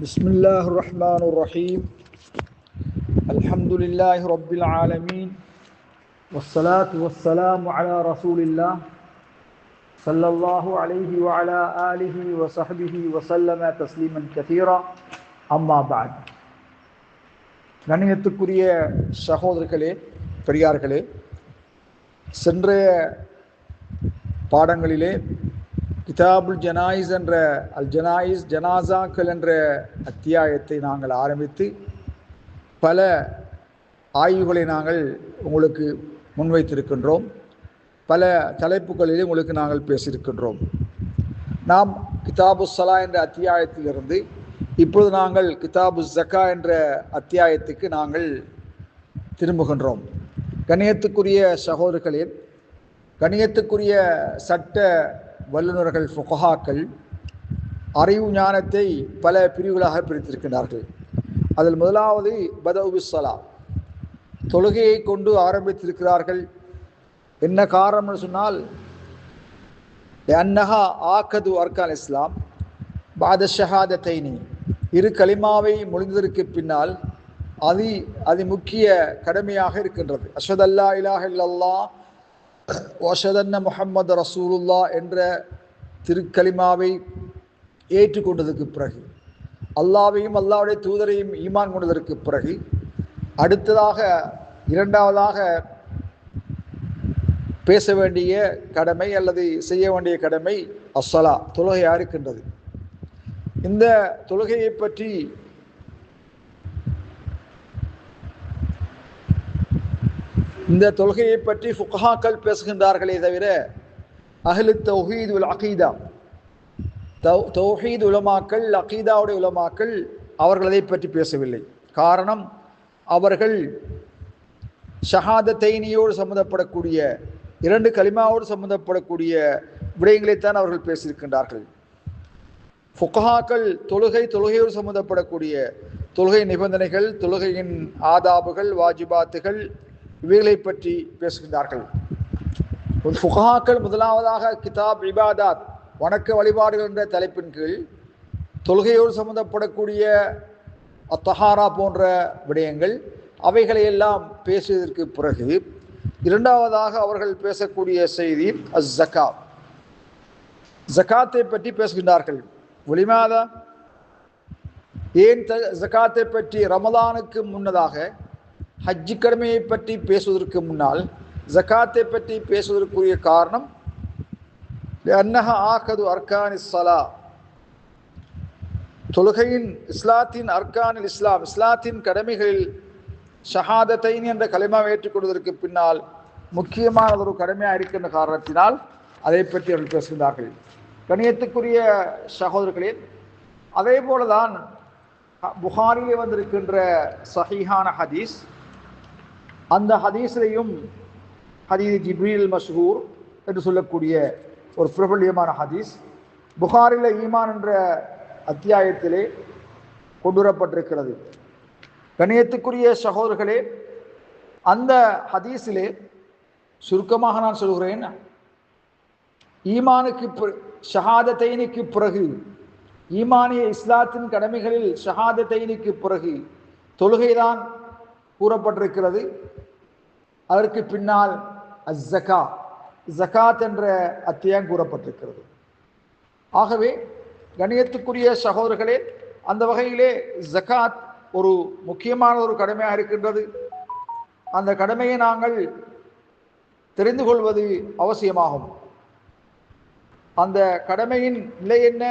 بسم الله الرحمن الرحيم الحمد لله رب العالمين والصلاة والسلام على رسول الله صلى الله عليه وعلى آله وصحبه وسلم تسليما كثيرا أما بعد கண்ணியத்துக்குரிய சகோதரர்களே பெரியார்களே, சென்றைய பாடங்களிலே கிதாபுல் ஜனாயிஸ் என்ற அல் ஜனாயிஸ் ஜனாசாக்கள் என்ற அத்தியாயத்தை நாங்கள் ஆரம்பித்து பல ஆய்வுகளை நாங்கள் உங்களுக்கு முன்வைத்திருக்கின்றோம். பல தலைப்புகளிலே உங்களுக்கு நாங்கள் பேசியிருக்கின்றோம். நாம் கிதாபு ஸலா என்ற அத்தியாயத்திலிருந்து இப்பொழுது நாங்கள் கிதாபு ஸக்கா என்ற அத்தியாயத்துக்கு நாங்கள் திரும்புகின்றோம். கண்ணியத்துக்குரிய சகோதரர்களே, கண்ணியத்துக்குரிய சட்ட வல்லுநர்கள் ஃபுகஹாக்கள் அறிவு ஞானத்தை பல பிரிவுகளாக பிரித்திருக்கின்றார்கள். அதில் முதலாவது பதஉ பிஸ்ஸலா, தொழுகையை கொண்டு ஆரம்பித்திருக்கிறார்கள். என்ன காரணம்னு சொன்னால், அன்னஹா ஆக்கது அர்கான் இஸ்லாம் பாத ஷஹாதத்தைனி, இரு கலிமாவை முடிந்ததற்கு பின்னால் அது முக்கிய கடமையாக இருக்கின்றது. அஷ்ஹது அல்லா இலாஹ இல்லல்லாஹ் வஅஷ்ஹது முஹம்மது ரசூலுல்லாஹ் என்ற திருக்கலிமாவை ஏற்றுக்கொண்டதற்கு பிறகு, அல்லாஹ்வையும் அல்லாஹ்வுடைய தூதரையும் ஈமான் கொண்டதற்கு பிறகு, அடுத்ததாக இரண்டாவதாக பேச வேண்டிய கடமை அல்லது செய்ய வேண்டிய கடமை அஸ்ஸலா, தொழுகையாக இருக்கின்றது. இந்த தொழுகையை பற்றி ஃபுகஹாக்கள் பேசுகின்றார்களே தவிர அஹ்லு தௌஹீத் வல் அகீதா, தௌஹீத் உலமாக்கள், அகீதாவுடைய உலமாக்கள் அவர்கள் அதை பற்றி பேசவில்லை. காரணம், அவர்கள் ஷஹாதத்தைனியோடு சம்மந்தப்படக்கூடிய, இரண்டு கலிமாவோடு சம்மந்தப்படக்கூடிய விடயங்களைத்தான் அவர்கள் பேசியிருக்கின்றார்கள். ஃபுகஹாக்கள் தொழுகையோடு சம்மந்தப்படக்கூடிய தொழுகை நிபந்தனைகள், தொழுகையின் ஆதாபுகள், வாஜிபாத்துகள், இவைகளை பற்றி பேசுகின்றார்கள். ஃபுகஹாக்கள் முதலாவதாக கிதாப் இபாதாத், வணக்க வழிபாடுகள் என்ற தலைப்பின் கீழ் தொழுகையோடு சம்மந்தப்படக்கூடிய அத்தஹாரா போன்ற விடயங்கள், அவைகளை எல்லாம் பேசியதற்கு பிறகு இரண்டாவதாக அவர்கள் பேசக்கூடிய செய்தி அஸ்ஸகா, ஜகாத்தை பற்றி பேசுகின்றார்கள். ஒலிமாதா, ஏன் ஜகாத்தை பற்றி ரமலானுக்கு முன்னதாக ஹஜ்ஜி கடமையை பற்றி பேசுவதற்கு முன்னால் ஜகாத்தை பற்றி பேசுவதற்குரிய காரணம், அன்னஹா ஆகது அர்கானிஸ் ஸலா, தொழுகையின் இஸ்லாத்தின் அர்கானில் இஸ்லாம், இஸ்லாத்தின் கடமைகளில் ஷஹாதத்தைன் என்ற கலிமாவை ஏற்றுக்கொள்வதற்கு பின்னால் முக்கியமான ஒரு கடமையாக இருக்கின்ற காரணத்தினால் அதை பற்றி அவர்கள் பேசுகின்றார்கள். கணியத்துக்குரிய சகோதரர்களே, அதே போலதான் புகாரிலே வந்திருக்கின்ற சஹீஹான ஹதீஸ், அந்த ஹதீஸிலையும் ஹதீஸ் ஜிப்ரீல் மஷ்ஹூர் என்று சொல்லக்கூடிய ஒரு பிரபல்யமான ஹதீஸ் புகாரில ஈமான் என்ற அத்தியாயத்திலே கொண்டுவரப்பட்டிருக்கிறது. கணியத்துக்குரிய சகோதரர்களே, அந்த ஹதீஸிலே சுருக்கமாக நான் சொல்கிறேன், ஈமானுக்கு ஷஹாதத்தைனுக்கு பிறகு, ஈமானிய இஸ்லாத்தின் கடமைகளில் ஷஹாதத்தைனுக்கு பிறகு தொழுகைதான் கூறப்பட்டிருக்கிறது. அதற்கு பின்னால் அஸ்ஸகா, ஜகாத் என்ற அத்தியாயம் கூறப்பட்டிருக்கிறது. ஆகவே கணியத்துக்குரிய சகோதரர்களே, அந்த வகையிலே ஜகாத் ஒரு முக்கியமான ஒரு கடமையாக இருக்கின்றது. அந்த கடமையை நாங்கள் தெரிந்து கொள்வது அவசியமாகும். அந்த கடமையின் நிலை என்ன,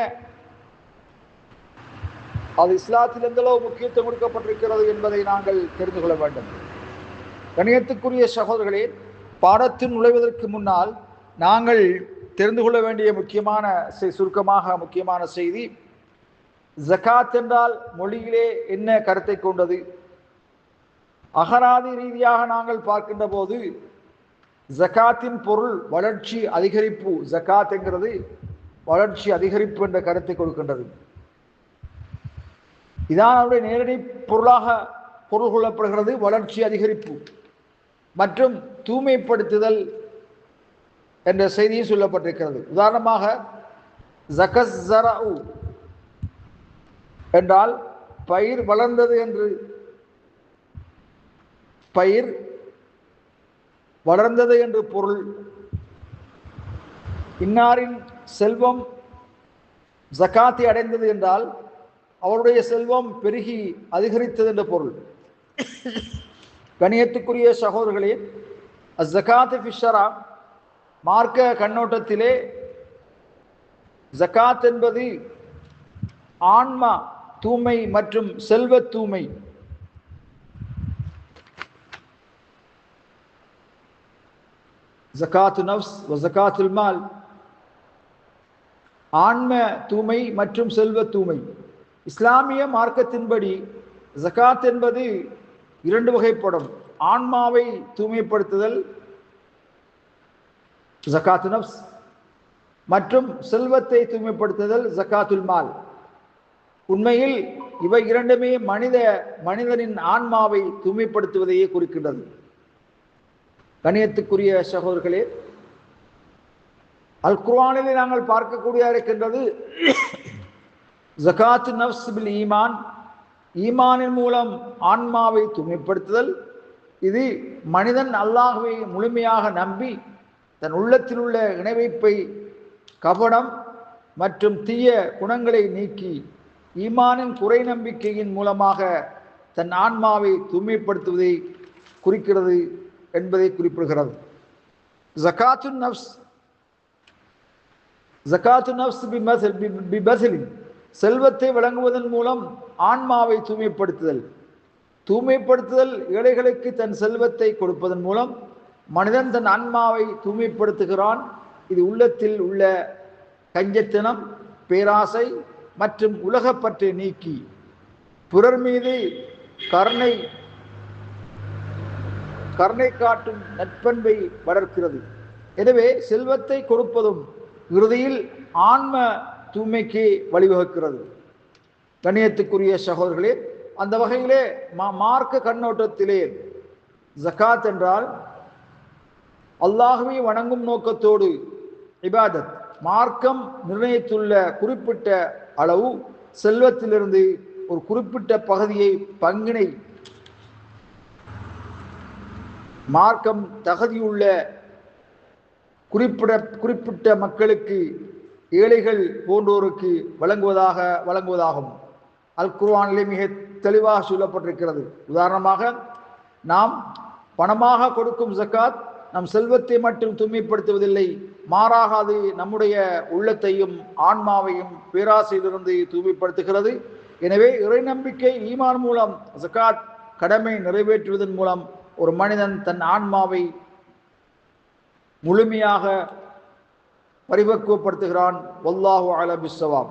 அது இஸ்லாத்தில் எந்தளவு முக்கியத்துவம் கொடுக்கப்பட்டிருக்கிறது என்பதை நாங்கள் தெரிந்து கொள்ள வேண்டும். கணியத்துக்குரிய சகோதரர்களே, பாடத்தில் நுழைவதற்கு முன்னால் நாங்கள் தெரிந்து கொள்ள வேண்டிய முக்கியமான செய்தி, ஜகாத் என்றால் மொழியிலே என்ன கருத்தை கொண்டது. அகராதி ரீதியாக நாங்கள் பார்க்கின்ற போது ஜகாத்தின் பொருள் வளர்ச்சி அதிகரிப்பு, ஜகாத் என்கிறது வளர்ச்சி அதிகரிப்பு என்ற கருத்தை கொடுக்கின்றது. இதான் அவருடைய நேரடி பொருளாக பொருள் கொள்ளப்படுகிறது. வளர்ச்சி அதிகரிப்பு மற்றும் தூய்மைப்படுத்துதல் என்ற செய்தியும் சொல்லப்பட்டிருக்கிறது. உதாரணமாக ஜகஸ்ஸரஉ, என்றால் பயிர் வளர்ந்தது என்று பயிர் வளர்ந்தது என்று பொருள். இன்னாரின் செல்வம் ஜகாத்தை அடைந்தது என்றால் அவருடைய செல்வம் பெருகி அதிகரித்தது என்ற பொருள். கணியத்துக்குரிய சகோதரர்களே, அஸ்ஸகாத் ஃபிஷ்ஷரா மார்க்க கண்ணோட்டத்திலே ஜகாத் என்பது ஆன்மா தூய்மை மற்றும் செல்வ தூய்மை. ஜகாத்து நஃப்ஸ் வ ஜகாத்துல் மால், ஆன்ம தூய்மை மற்றும் செல்வ தூய்மை. இஸ்லாமிய மார்க்கத்தின்படி ஜகாத் என்பது இரண்டு வகைப்படும். ஆன்மாவை தூய்மைப்படுத்துதல் ஜகாத்து நஃப்ஸ் மற்றும் செல்வத்தை தூய்மைப்படுத்துதல் ஜகாத்துல் மால். உண்மையில் இவை இரண்டுமே மனிதனின் ஆன்மாவை தூய்மைப்படுத்துவதையே குறிக்கின்றது. கணியத்துக்குரிய சகோதரர்களே, அல் குர்ஆனிலே நாங்கள் பார்க்கக்கூடிய இருக்கின்றது ஜகாத்து நஃப்ஸ் பில் ஈமான், ஈமானின் மூலம் ஆன்மாவை தூய்மைப்படுத்துதல். இது மனிதன் அல்லாஹ்வை முழுமையாக நம்பி தன் உள்ளத்தில் உள்ள இணைவைப்பை, கபடம் மற்றும் தீய குணங்களை நீக்கி ஈமானின் குறை நம்பிக்கையின் மூலமாக தன் ஆன்மாவை தூய்மைப்படுத்துவதை குறிக்கிறது என்பதை குறிப்பிடுகிறது. ஜகாத்து நஃப்ஸ் பிபஸ்லின், செல்வத்தை வழங்குவதன் மூலம் ஆன்மாவை தூய்மைப்படுத்துதல். தூய்மைப்படுத்துதல் ஏழைகளுக்கு தன் செல்வத்தை கொடுப்பதன் மூலம் மனிதன் தன் ஆன்மாவை தூய்மைப்படுத்துகிறான். இது உள்ளத்தில் உள்ள கஞ்சத்தனம், பேராசை மற்றும் உலகப்பற்றை நீக்கி பிறர் மீது கருணை காட்டும் நற்பண்பை வளர்க்கிறது. எனவே செல்வத்தை கொடுப்பதும் இறுதியில் ஆன்ம தூய்மைக்கு வழிவகுக்கிறது. கண்ணியத்துக்குரிய சகோதரர்களே, அந்த வகையிலே மார்க்க கண்ணோட்டத்திலே ஜகாத் என்றால் அல்லாஹ்வை வணங்கும் நோக்கத்தோடு இபாதத், மார்க்கம் நிர்ணயித்துள்ள குறிப்பிட்ட அளவு செல்வத்திலிருந்து ஒரு குறிப்பிட்ட பகுதியை, பங்கினை மார்க்கம் தகுதியுள்ள குறிப்பிட்ட மக்களுக்கு, ஏழைகள் போன்றோருக்கு வழங்குவதாகும். அல் குர்ஆனிலே மிக தெளிவாக சொல்லப்பட்டிருக்கிறது. உதாரணமாக, நாம் பணமாக கொடுக்கும் ஜகாத் நம் செல்வத்தை மட்டும் தூய்மைப்படுத்துவதில்லை, மாறாக அது நம்முடைய உள்ளத்தையும் ஆன்மாவையும் பேராசையிலிருந்து தூய்மைப்படுத்துகிறது. எனவே இறை நம்பிக்கை, ஈமான் மூலம் ஜகாத் கடமை நிறைவேற்றுவதன் மூலம் ஒரு மனிதன் தன் ஆன்மாவை முழுமையாக பரிபக்குவப்படுத்துகிறான். வல்லாஹு அலம் பிஸ்ஸவாப்.